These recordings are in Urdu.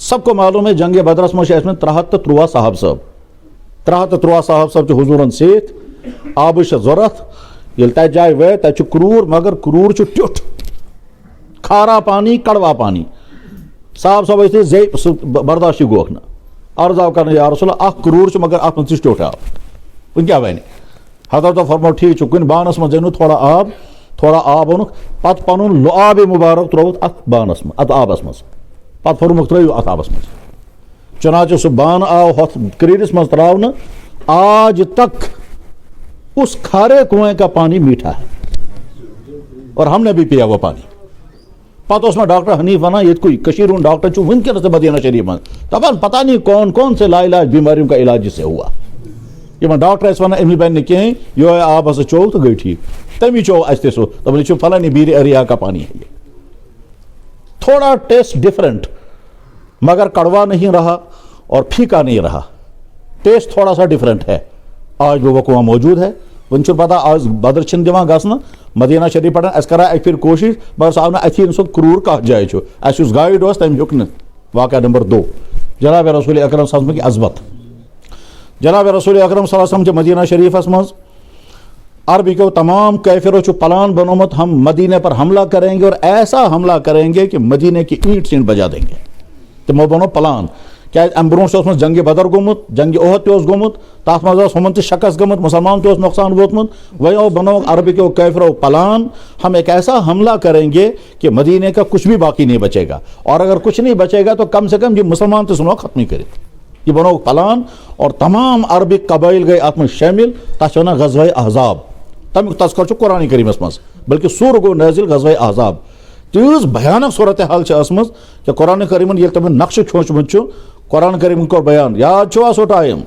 سب کو معلوم ہے جنگ بدرس میں 313 صاحب صاحب 313 صاحب صاحب حضورن ست آب ضرورت یل تت جائے وے تت کرور مگر کرور ٹیوٹ کھارا پانی کڑوا پانی صاحب صاحب زی برداشت گوکھ نا عرض آو کرنے یا رسول اللہ کرور مگر ات من ٹیوٹ آب ان کیا ون حضرت فرمو ٹھیک کن بانس من زینو تھوڑا آب اونک پت پن لعاب مبارک تروت ات بانس من ات آبس مز پت فرمک ترو ات آبس مز چنانچہ سہ بان آو ہتھ کریرس مز تراؤن آج تک اس کھارے کنویں کا پانی میٹھا ہے اور ہم نے بھی پیا وہ پانی پتہ اس میں ڈاکٹر حنیف ونان یہ کوئی کشیر ہند ڈاکٹر چھو ونکس مدینہ شریف من دپان پتہ نہیں کون کون سے لا علاج بیماریوں کا علاج سے ہوا یہ ڈاکٹر اس ونان امی بن نے کہیں یہ آب ہسا چو تو گئی ٹھیک تمی چو اس تے سو دپان یہ فلانی بیر ایریا کا پانی ہے یہ تھوڑا ٹیسٹ ڈفرنٹ مگر کڑوا نہیں رہا اور پھیکا نہیں رہا ٹیسٹ تھوڑا سا ڈفرنٹ ہے آج وہ کنواں موجود ہے ون پتہ آج بدر چھن دِوان گژھنہٕ مدینہ شریف پہ اس کرا اک پھر کوشش مگر سہ آو نا اتھی سو کرور کت جائے اس گائیڈ تم ہیوک نا واقعہ نمبر 2 جناب رسول اکرم صلی اللہ علیہ وسلم کی عظمت جناب رسول اکرم صلی اللہ علیہ وسلم کے مدینہ شریفس مز عربی کو تمام کیفروں چھ پلان بنومت ہم مدینہ پر حملہ کریں گے اور ایسا حملہ کریں گے کہ مدینہ کی اینٹ سینٹ بجا دیں گے تمو بنو پلان کیا ام برو جنگ بدر گومت جنگ احد تہ گومت تر مز ہمن تہ شکست گمت مسلمان تہ نقصان ووتمت وہ بنو عربی کے کیفرو پلان ہم ایک ایسا حملہ کریں گے کہ مدینہ کا کچھ بھی باقی نہیں بچے گا اور اگر کچھ نہیں بچے گا تو کم سے کم یہ مسلمان تو سنو ختم ہی کرے یہ بنو پلان اور تمام عربی قبائل گئے ات من شامل تک ونان غزوہ احزاب تمیک تذکر قرآن کریمس مز بلکہ سور گو نازل غزوہ احزاب تیز بھیانک صورتحال ٲسمٕژ کہ قرآن کریمن ییٚلہِ تمن نقشہ کھوٗنٛچمُت چھُ قرآن کریمن کوٚر بیان یاد چھُوا سُہ ٹایم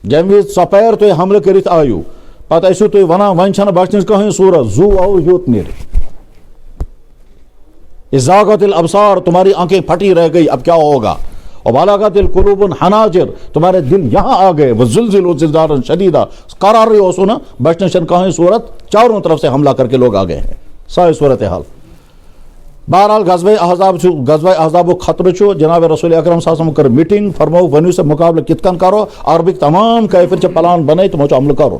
ییٚمہِ وِزِ ژۄپیر تُہۍ حملہٕ کٔرِتھ آیِو پتہٕ ٲسِو تُہۍ ونان وۄنۍ چھنہٕ بچنٕچ کٕہٕنۍ صوٗرت زُو آو یوٚت نیٖرِتھ زاغت الابصار تمہاری آنکھیں پھٹی رہ گئی اب کیا ہوگا اور بلاغت القلوب الحناجر تمہارے دل یہاں آ گئے وزلزلوا زلزالا شدیدا قرار رہی ہو سنا بچنے شن کہیں صورت چاروں طرف سے حملہ کر کے لوگ آ گئے ہیں ساری صورتحال بہرحال غزوہ احزاب خطرہ چھو جناب رسول اکرم صلی اللہ علیہ وسلم کر میٹنگ فرمو ونیو سے مقابلہ کت کن کرو عربک تمام کافر چھ پلان بنے تمو چھ عمل کرو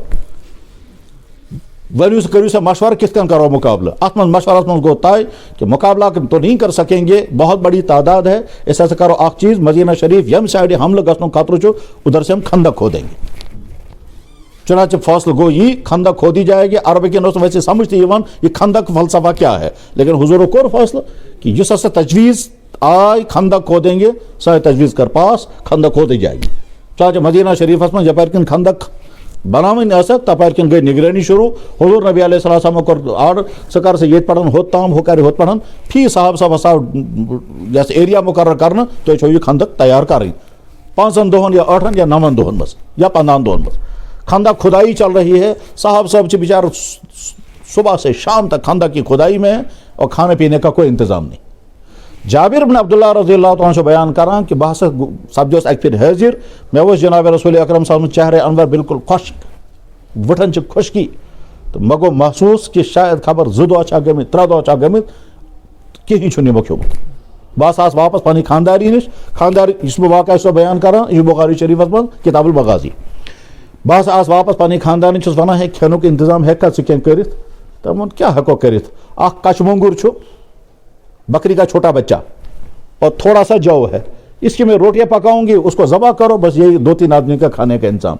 ونیو سے کریو سے مشورہ کت کن کرو مقابلہ ات من مشورہ من گو طے کہ مقابلہ تو نہیں کر سکیں گے بہت بڑی تعداد ہے اس سے کرو ایک چیز مدینہ شریف یم سائڈ حملہ گھنوں خطرہ چھو ادھر سے ہم خندق کھو دیں گے چنانچہ فاصل گو یہ خندق کھودی جائے گی عربی کے نوستوں ویسے سمجھتے یہ خندق فلسفہ کیا ہے لیکن حضور کو فاصلہ کہ جس سے تجویز آئی خندق کھودیں گے سارے تجویز کر پاس خندق کھودی جائے گی چنانچہ مدینہ شریف میں جب کن خندق بناوین آسک تپار کن گئی نگرانی شروع حضور نبی علیہ السلام کر آرڈر سکر سے یہ پڑھن ہوت تام ہو کر ہوت پڑھن فی صاحب صاحب ہسا جیسے ایریا مقرر کرنا تو یہ خندق تیار کریں 5 دہن یا 8 یا 9 دہن مز یا 15 دہن مز خندق کھدائی چل رہی ہے صاحب بیچار صبح سے شام تک خندق کی کھدائی میں ہے اور کھانے پینے کا کوئی انتظام نہیں جابر بن عبداللہ رضی اللہ عنہ سے بیان کران کہ بحث سپدوس اک پھر حاضر میں وہ جناب رسول اکرم صلی اللہ علیہ وسلم چہرے انور بالکل خشک وٹھن چھ خشکی تو مگو محسوس کہ شاید خبر 2 دۄہ چھا گٔمٕتۍ 3 دۄہ چھا گٔمٕتۍ کہین چھُ نمو کھیومت بس آس واپس پنی خانداری نش خاندار اس میں واقعہ سو بیان کران یہ بخاری شریف من کتاب المغازی بس آس واپس پنی خاندان چھس ونان ہے کھینک انتظام ہیکا ژٕ کینٛہہ کٔرِتھ تمن کیا ہیکو کٔرِتھ اکھ کچھ مونگُر چھُ بکری کا چھوٹا بچہ اور تھوڑا سا جو ہے اس کی میں روٹیاں پکاؤں گی اس کو ذبح کرو بس یہی 2-3 آدمی کا کھانے کا انتظام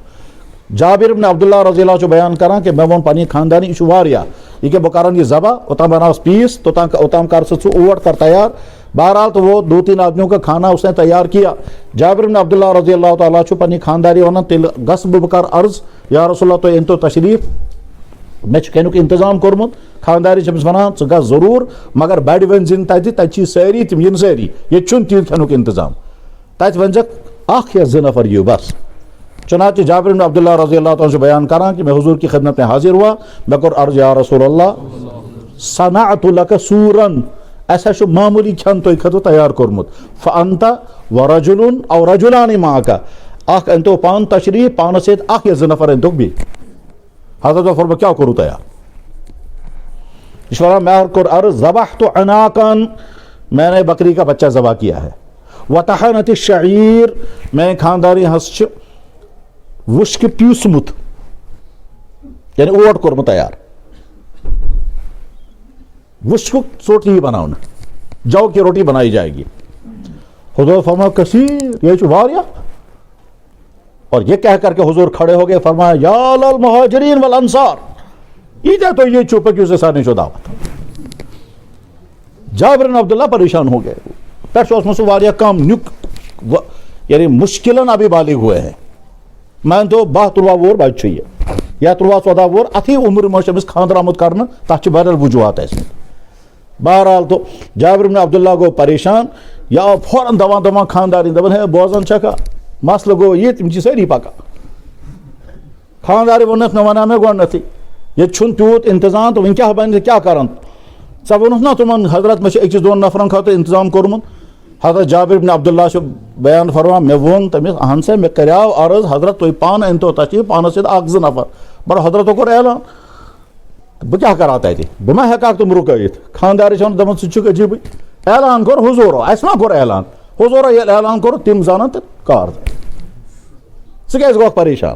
جابر بن عبداللہ رضی اللہ عنہ بیان کران کہ میں ون پنی خاندانی یہ واریا یہ کہ بہ کران یہ ذبح اوتام بناوس پیس اوتام کر ژٕ اوٹ کر تیار بہرحال تو وہ 2-3 آدمیوں کا کھانا اس نے تیار کیا جابر بن عبداللہ رضی اللہ تعالیٰ چھُ پنی خانداری ونان تیل گس بہ کر عرض یا رسول اللہ تو انتو تشریف میں کھینک انتظام کورمت خانداری چھس ونان ژٕ گژھ ضرور مگر بڑِ ؤنزِن تتہِ سٲری تِم ین سٲری یہ چھُنہٕ تیٖژ کھینک انتظام تتہِ ؤنزیٚکھ اکھ یا 2 نفر یِیِو بس چنانچہ جابر بن عبداللہ رضی اللہ تعالیٰ سے بیان کران کہ میں حضور کی خدمت میں حاضر ہوا میں کور عرض یا رسول اللہ صنعت لک سورن ایسا چھُ معمولی کھٮ۪ن تۄہہِ خٲطرٕ تیار کوٚرمُت فانت ورجل او رجلان معک اکھ أنۍتو پانہٕ تشریف پانس سۭتۍ اکھ یا 2 نفر أنۍتوکھ بیٚیہِ حضرت فرمو کیا کرو تیار اس میں کوٚر عرض ذبحت عناقا میں نے بکری کا بچہ ذبح کیا ہے وطحنت الشعیر میں خانداری ہس وشک پیوسمت یعنی اوٹ کورمت تیار وشک روٹی بناؤن جو کی روٹی بنائی جائے گی. حضور فرمایا کثیر یہ واریہ, اور یہ کہہ کر کے حضور کھڑے ہو گئے, فرمایا یا للمہاجرین والانصار, یہ تو یہ چوپے کی اسے سارے شو دعوت. جابر بن عبداللہ پریشان ہو گئے, پھر اس میں سے واریہ کم نیک یعنی مشکلن ابھی بالغ ہوئے ہیں. میں تو 12 وور بچ چھ یا 13 وور اتھی عمر میں خاندر آمد کرنا تک بدل وجوہات ایسے. بہرحال تو جابر بن عبداللہ گو پریشان, یا فوراً دپان خاندارین دپان ہے بوزان چھکا مسئلہ گو یہ تم ساری پکا. خاندار وونس مے ونان مے گۄڈنیتھٕے یہ چھُنہٕ تیوٗت انتظام تو ون کیا بن کیا کران ژےٚ ووٚنُتھ نا تمن حضرت مے أکِس 2 نفرن خٲطرٕ انتظام کوٚرمُت. حضرت جابر بن عبداللہ چھُ بیان فرمان مے ووٚن تٔمِس اہن سا مے کریاو عرض حضرت تُہۍ پانہٕ أنۍتو تشریٖف پانس سۭتۍ 1-2 نفر مگر حضرتو کوٚر اعلان بہٕ کیٛاہ کرٕ تتہِ بہٕ ما ہٮ۪کہٕ تِم رُکٲیِتھ. خاندارِ چھِ دپان ژٕ چھُکھ عجیٖبٕے, اعلان کوٚر حضورو اَسہِ ما کوٚر اعلان, حضورو ییٚلہِ اعلان کوٚر تِم زانن تہٕ کار ژٕ کیٛازِ گوٚکھ پریشان.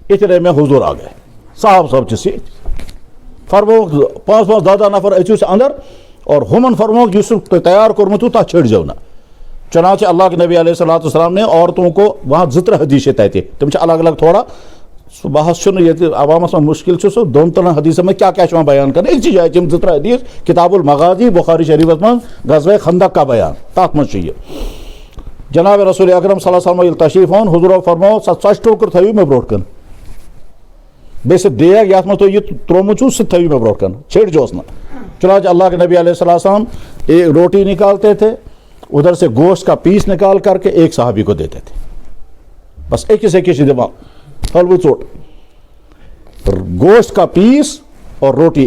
اِتھے مےٚ حضور آ گئے صاحب صٲب چھِ سۭتۍ فرمووُکھ 5-10 نفر أژِو سا اندر اور ہمن فرمووُکھ یُس تۄہہِ تیار کوٚرمُت چھُو تتھ چھٔڑزیو نہٕ. چنانچہ اللہ کے نبی علیہ السلام نے عورتوں کو وہاں 2-3 حدیث چھِ تتہِ تِم چھِ الگ الگ تھوڑا سُہ بحث چھُنہٕ ییٚتہِ عوامس منٛز مُشکل چھُ سُہ 2-3 حدیثن منٛز کیٛاہ کیٛاہ چھُ یِوان بیان کرنہٕ أکسٕے جایہِ چھِ یِم 2-3 حدیث کتاب المغازی بخاری شریفس منٛز غزوہ خندق کا بیان تتھ منٛز چھُ یہِ. جناب رسول اکرم صلی اللہ علیہ وسلم ییٚلہِ تشریٖف اوٚن حضورو فرموو سۄ ژۄچہِ ٹوکر تھٲیِو مےٚ برونٛٹھ کَنۍ بیٚیہِ سُہ دیگ یتھ منٛز تُہۍ یہِ ترومُت چھُو سُہ تھٲیِو مےٚ برونٛٹھ کَنۍ چھیڑزیوس نہٕ. چنانچہ اللہ کے نبی علیہ السلام روٹی نکالتے تھے, ادھر سے گوشت کا پیس نکال کر کے ایک صحابی کو دیتے تھے, بس ایک دماغ حلوہ ژوٹ گوشت کا پیس اور روٹی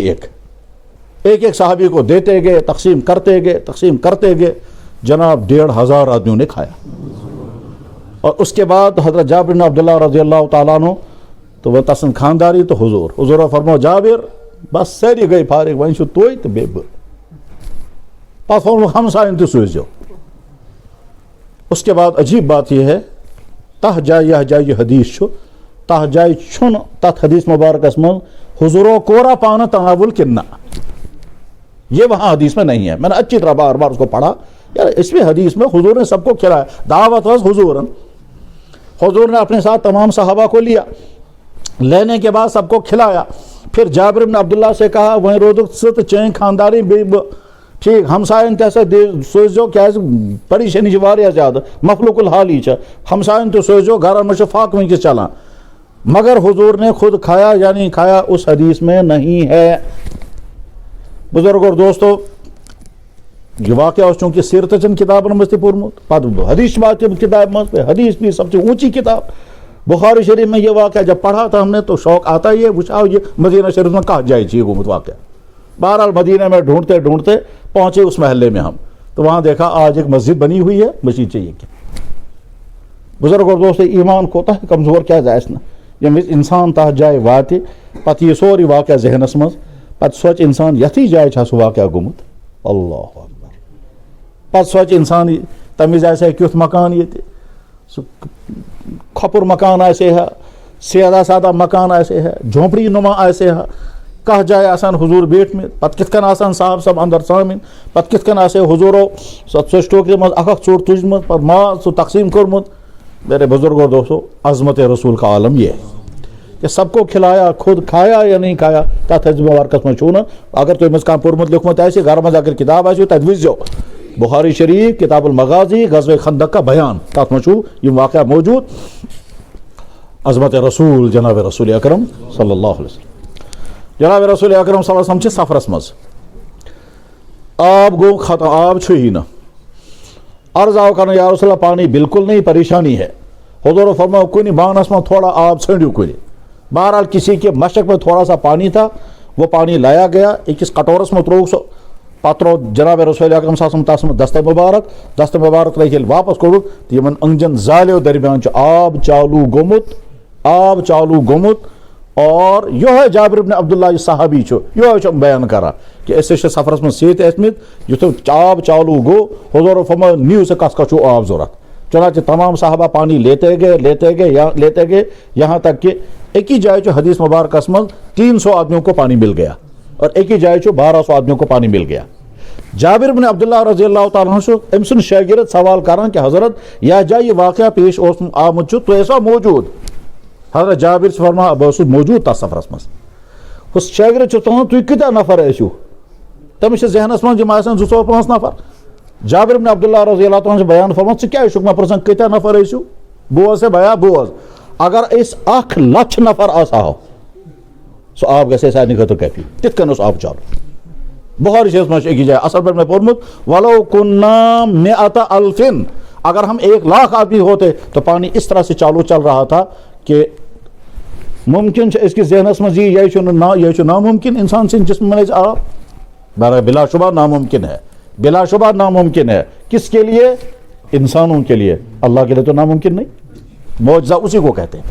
ایک صحابی کو دیتے گئے, تقسیم کرتے گئے. جناب 1,500 آدمیوں نے کھایا. اور اس کے بعد حضرت جابر بن عبداللہ رضی اللہ تعالیٰ عنہ تو وہ تسن خانداری تو حضور فرمو جابر بس ساری گئی فارغ ون چھو توئی تو بے بہ پتہ فرمو ہمسائن تہ سوزیو. اس کے بعد عجیب بات یہ ہے تہ جائے یہ جائے یہ حدیث چھو تہ جائے چھن تت حدیث مبارکس من حضورو کورا پانا تناول کنہ یہ وہاں حدیث میں نہیں ہے. میں نے اچھی طرح بار بار اس کو پڑھا یار اس میں حدیث میں حضور نے سب کو کھلایا, دعوت واز حضور نے اپنے ساتھ تمام صحابہ کو لیا, لینے کے بعد سب کو کھلایا. پھر جابر بن عبداللہ سے کہا وہیں رودک ژٕ تہٕ چٲنۍ خانداری بیٚیہِ بہٕ ٹھیک ہمسائن تہِ ہسا سوزیو کیازِ پریشٲنی چھِ واریاہ زیادٕ مخلوق الحالی چھِ ہمسائن تہِ سوزیو گھرن منٛز چھُ فاقہٕ وٕنکیٚس چلان. مگر حضور نے خود کھایا یعنی کھایا اس حدیث میں نہیں ہے. بزرگ اور دوستو یہ واقعہ اس چونکہ سیرت چند کتابن منٛز تہِ پوٚرمُت پتہٕ حدیث بات کتاب منٛز حدیث بھی سب سے اونچی کتاب بخاری شریف میں یہ واقعہ جب پڑھا تھا ہم نے تو شوق آتا یہ وچھا یہ مدینہ شریف میں کہاں جائے یہ گومت واقعہ. بہرحال مدینہ میں ڈھونڈتے ڈھونڈتے پہنچے اس محلے میں ہم تو وہاں دیکھا آج ایک مسجد بنی ہوئی ہے مسجد چاہیے کیا. بزرگ اور دوست ایمان کوتا ہے کمزور کیا جائے نا ییٚمہِ وِزِ انسان تتھ جایہِ واتہِ پتہٕ یہِ سورُے واقعہ ذہنس منٛز پتہٕ سونٛچہِ انسان یتھٕے جایہِ چھا سُہ واقعہ گوٚمُت اللہ اکبر. پتہٕ سونٛچہِ انسان تمہِ وِزِ آسہِ ہا کیُتھ مکان ییٚتہِ سُہ کھۄپُر مکان آسے ہا سیدھا سادہ مکان آسے ہا جھونپڑی نما آسے ہا کتھ جایہِ آسان حضور بیٹھمٕتۍ پتہٕ کِتھ کٔنۍ آسان صاحب صاحب اندر ژامٕنۍ پتہٕ کِتھ کٔنۍ آسے حضورو سۄ ژۄچہِ ٹوکرِ منٛز اکھ ژوٚٹ تُجمٕژ پتہٕ ماز سُہ تقسیٖم کوٚرمُت. میرے بزرگوں دوستو عظمت رسول کا عالم یہ ہے کہ سب کو کھلایا خود کھایا یا نہیں کھایا تتھ حدیث مبارکس منٛز چھُو نہٕ اگر تۄہہِ منٛز کانٛہہ پوٚرمُت لیوٚکھمُت آسہِ گرٕ منٛز اگر کتاب آسیو تتہِ وٕچھزیو بخاری شریف کتاب المغازی غزوہ خندق کا بیان تتھ منٛز چھُ یِم واقعہ موجود. عظمت رسول جناب رسول اکرم صلی اللہ علیہ وسلم جناب رسول اکرم صلی اللہ علیہ وسلم چھِ سفرس منٛز آب گوٚو ختم آب چھُیی نہٕ عرض آو کرنے یا رسول اللہ پانی بالکل نہیں پریشانی ہے. حضور فرماؤ کُنہِ بانس میں تھوڑا آب ژھٲنڈِو کُنہِ. بہرحال کسی کے مشرق میں تھوڑا سا پانی تھا وہ پانی لایا گیا أکِس کٹورس میں تروو سُہ پتہٕ تروو جناب رسول اکرم صلی اللہ علیہ وسلم تس منٛز دستہٕ مبارک ترٲیِتھ ییٚلہِ واپس کوٚڑُکھ تہٕ یِمن أنٛگجن زالیو درمیان چھُ آب چالوٗ گوٚمُت اور یِہوے جابر بن عبداللہ یُس صحابی چھُ یِہوے چھُ بیان کران کہ اس سے سفرس من سیت ٲسمٕتۍ یُتھُے آب چالو گو حضور فرمایا نیو سے کس کا چھُ آب ضرورت چنانچہ تمام صحابہ پانی لیتے گئے یہاں تک کہ ایک ہی جائے جو حدیث مبارکس من 300 آدمیوں کو پانی مل گیا اور ایک ہی جائے جو 1200 آدمیوں کو پانی مل گیا. جابر بن عبداللہ رضی اللہ تعالیٰ عنہ أمۍ سُنٛد شاگرد سوال کران کہ حضرت یہ جائے یہ واقعہ پیش آمت تو ایسا موجود. حضرت جابر سے فرما بہٕ اوسُس موجود تس سفرس مز. اس شاگرد چھُ دپان تُہۍ کۭتیاہ نفر ٲسِو تٔمِس چھِ ذہنس منٛز یِم آسان 2-4-5 نفر. جابر بن عبداللہ رضی اللہ تعالیٰ بیان فرمان ژٕ کیٛازِ چھُکھ مےٚ پرژھان کۭتیاہ نفر ٲسِو. بوز ہے بیا بوز اگر أسۍ 1,00,000 نفر آسہو سُہ آب گژھِ سارنٕے خٲطرٕ کٲفی. تِتھ کٔنۍ اوس آب چالو. بخاری شریف میں ایک جائے اصل پر میں پڑھمت ولو کننا مئۃ الف اگر ہم 1,00,000 آدمی ہوتے تو پانی اس طرح سے چالو چل رہا تھا کہ ممکن اس کی ذہنس مز یہ ناممکن انسان سن جسم میں آب بلا شبہ ناممکن ہے بلا شبہ ناممکن ہے. کس کے لیے؟ انسانوں کے لیے. اللہ کے لیے تو ناممکن نہیں. معجزہ اسی کو کہتے ہیں.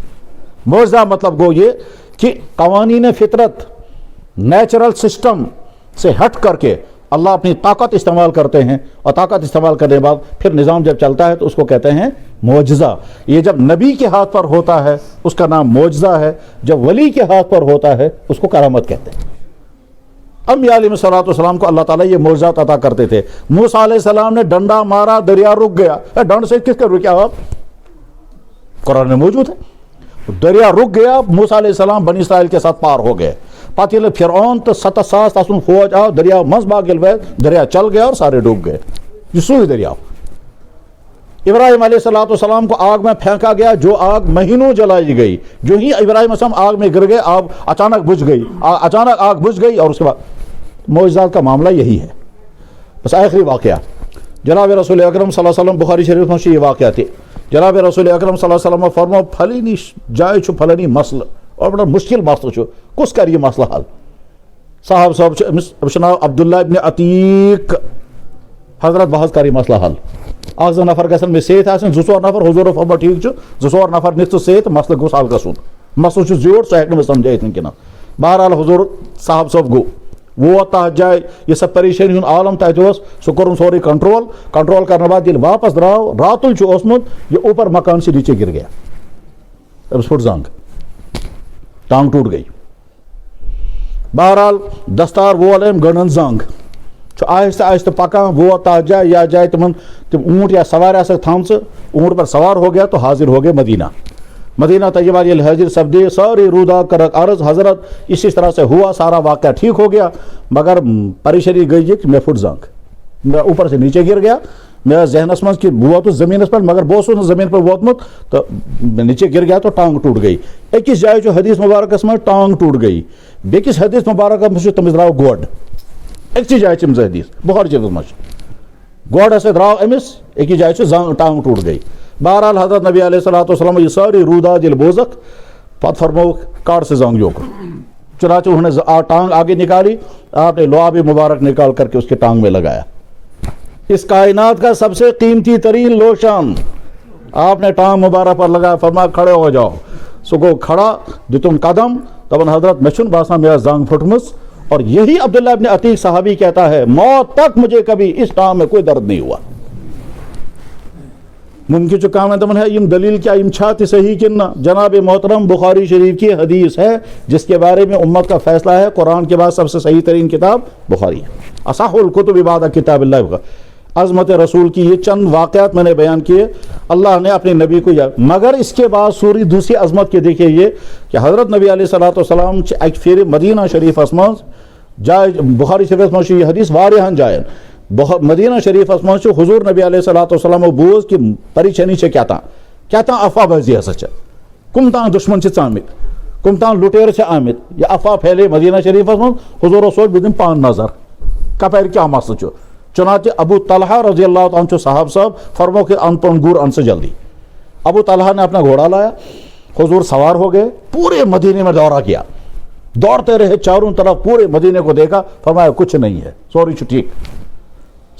معجزہ مطلب گو یہ کہ قوانین فطرت نیچرل سسٹم سے ہٹ کر کے اللہ اپنی طاقت استعمال کرتے ہیں اور طاقت استعمال کرنے کے بعد پھر نظام جب چلتا ہے تو اس کو کہتے ہیں معجزہ. یہ جب نبی کے ہاتھ پر ہوتا ہے اس کا نام معجزہ ہے. جب ولی کے ہاتھ پر ہوتا ہے اس کو کرامت کہتے ہیں. انبیاء علیہ الصلوۃ والسلام کو اللہ تعالیٰ یہ معجزات عطا کرتے تھے. موسیٰ علیہ السلام نے ڈنڈا مارا دریا رک گیا. ڈنڈ سے کس کا رکیا آپ؟ قرآن میں موجود ہے. دریا رک گیا. موسیٰ علیہ السلام بنی اسرائیل کے ساتھ پار ہو گئے. پتہ ییٚلہِ فرعون تو 7,000 تسن فوج آو دریا مز باغ دریا چل گیا اور سارے ڈوب گئے. یہ سوئی دریا. ابراہیم علیہ السلام کو آگ میں پھینکا گیا جو آگ مہینوں جلائی گئی. جو ہی ابراہیم السلام آگ میں گر گئے آگ اچانک بجھ گئی. اچانک آگ بجھ گئی اور اس کے بعد معجزات کا معاملہ یہی ہے. بس آخری واقعہ جناب رسول اکرم صلی اللہ علیہ وسلم بخاری شریف میں یہ واقعہ تھے. جناب رسول اکرم صلی اللہ علیہ وسلم فرمو پھلنی جائے چھُ پھلنی مسئلہ اور بڑا مشکل مسئلہ چھُ. کس کر یہ مسئلہ حل؟ صاحب ناو عبداللہ ابن عتیق. حضرت بہت کر یہ مسئلہ حل. اکھ زٕ نفر گژھن مےٚ سۭتۍ آسٕنۍ 2-4 نفر حضور فرما ٹھیک چھُ 2-4 نفر نِتھ ژٕ سۭتۍ مسئلہ گوٚژھ حل گژھُن. مسئلہ چھُ زیوٗٹھ سُہ ہیٚکہِ نہٕ مےٚ سمجھٲیِتھ وٕنکیٚنس. بہرحال حضور صاحب صٲب گوٚو ووت تتھ جایہِ یہِ سۄ پریشٲنی ہُنٛد عالم تتہِ اوس سُہ کوٚرُن سورُے کنٹرول کرنہٕ بعد ییٚلہِ واپس درٛاو راتُل چھُ اوسمُت یہ اوپر مکان سے نیچے گر گیا. أمِس پھُٹ زنٛگ ٹانگ ٹوٹ گئی. بہرحال دستار وول أمۍ گٔنڈٕن زنٛگ چھُ آہستہ آہستہ پکان ووت تتھ جایہِ یا جایہِ تم اونٹ یا سوارِ آسکھ تھامژٕ اونٹ پر سوار ہو گیا تو حاضر ہو گئے مدینہ طیبہ. یہ حاضر سپدے ساری رودا کرک عرض حضرت اسی طرح سے ہوا سارا واقعہ ٹھیک ہو گیا مگر پریشانی گئی کہ میں پھٹ زنگ میں اوپر سے نیچے گر گیا. میرا ذہنس مز کہ بہت ووتُس زمینس پر مگر بہٕ اوسُس نہٕ زمین پر ووتمُت تو نیچے گر گیا تو ٹانگ ٹوٹ گئی. أکِس جایہِ چھُ حدیث مبارکس منٛز ٹانگ ٹوٹ گئی. بیٚکِس حدیث مبارکس منٛز چھُ تٔمِس درٛاو گۄڈ. أکسٕے جایہِ چھِ یِم زٕ حدیث بخاری شریفس منٛز چھُ گۄڈ ہسا درٛاو أمِس أکِس جایہِ چھُ زنٛگ ٹانگ ٹوٹ گئی. بہرحال حضرت نبی علیہ الصلوۃ والسلام یہ ساری رودات ییٚلہِ بوزکھ پتہٕ فرمووُکھ کاڑ سے زنگ یوکر. چنانچہ انہوں نے ٹانگ آگے نکالی. آپ نے لعاب مبارک نکال کر کے اس کے ٹانگ میں لگایا. اس کائنات کا سب سے قیمتی ترین لوشن آپ نے ٹانگ مبارک پر لگایا. فرمایا کھڑے ہو جاؤ. سُہ گوٚو کھڑا دِتُن قدم دپان حضرت مےٚ چھُنہٕ باسان مےٚ ٲس زنگ پھٕٹمٕژ. اور یہی عبداللہ ابن عتیق صحابی کہتا ہے موت تک مجھے کبھی اس ٹانگ میں کوئی درد نہیں ہوا. ممکن چھُ کانٛہہ وَنہِ دپان ہے یم دلیل کیا یم چھا تہِ صحیح کِنہٕ نہ. جناب محترم بخاری شریف کی حدیث ہے جس کے بارے میں امت کا فیصلہ ہے قرآن کے بعد سب سے صحیح ترین کتاب بخاری ہے. اصح الکتب بعد کتاب اللہ. عظمت رسول کی یہ چند واقعات میں نے بیان کیے. اللہ نے اپنے نبی کو مگر اس کے بعد سوری دوسری عظمت کے دیکھیے یہ کہ حضرت نبی علیہ الصلوۃ والسلام اکہ پھر مدینہ شریفس مز جائے بخاری شریفس مز یہ حدیث واریاہن جائن مدینہ شریفس مز حضور نبی علیہ الصلوۃ والسلام بوز کہ پریشانی سے کیا تاں افواہ بازی ہسا کم تاں دشمن ژامت کم تاں لٹیر آمت یہ افواہ پھیلے مدینہ شریفس مز حضور سوچ بہٕ دِمہٕ پان نظر کپٲرۍ کیا مسئلہ چھُ. چنانچہ ابو طلحہ رضی اللہ عنہ صاحب صاحب فرمو کہ ان پن گور ان سے جلدی. ابو طلحہ نے اپنا گھوڑا لایا. حضور سوار ہو گئے. پورے مدینے میں دورہ کیا. دوڑتے رہے چاروں طرف پورے مدینے کو دیکھا. فرمایا کچھ نہیں ہے سوری چھُ ٹھیک.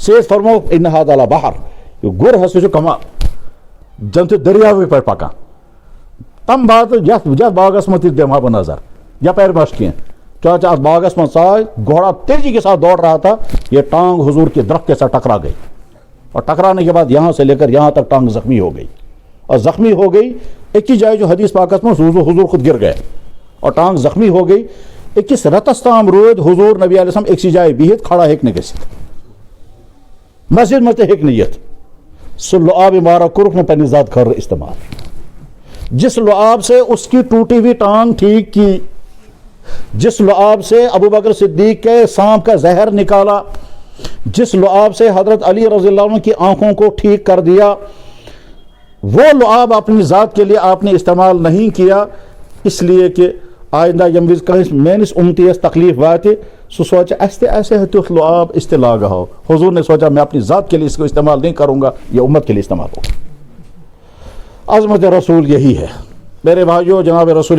سیز فرمو ان ھذا لبحر یہ گر ہسا چھُ کما زن تہِ دریاوٕے پٲٹھۍ پکان. تم بعد یتھ باغس منٛز تہِ دِمہٕ ہا بہٕ نظر یپٲرۍ ما چھُ کینٛہہ چاچا باغس من ژاے گھوڑا تیزی کے ساتھ دوڑ رہا تھا, یہ ٹانگ حضور کے درخت کے ساتھ ٹکرا گئی, اور ٹکرانے کے بعد یہاں سے لے کر یہاں تک ٹانگ زخمی ہو گئی, اور زخمی ہو گئی ایک ہی جائے جو حدیث پاکس میں حضور خود گر گئے اور ٹانگ زخمی ہو گئی. 21 رتس تام رود حضور نبی علیہ السلام ایک سی جائے بہت کھڑا ہیک نہ گژھت, مسجد مت ہیک نہ یتھ, سہ لعاب مارا کورک نہ پننہِ ذات خٲطرٕ استعمال, جس لعاب سے اس کی ٹوٹی ہوئی ٹانگ ٹھیک کی, جس لعاب سے ابو بکر صدیق کے سانپ کا زہر نکالا, جس لعاب سے حضرت علی رضی اللہ عنہ کی آنکھوں کو ٹھیک کر دیا, وہ لعاب اپنی ذات کے لیے آپ نے استعمال نہیں کیا, اس لیے کہ آئندہ یم وز کس میانس امتیس تکلیف واتہ سہ سوچ اس ایسے ہے تیتھ لعاب اس لاگا ہو. حضور نے سوچا میں اپنی ذات کے لیے اس کو استعمال نہیں کروں گا, یہ امت کے لیے استعمال ہوگا. عظمت رسول یہی ہے میرے بھائیو. جناب رسول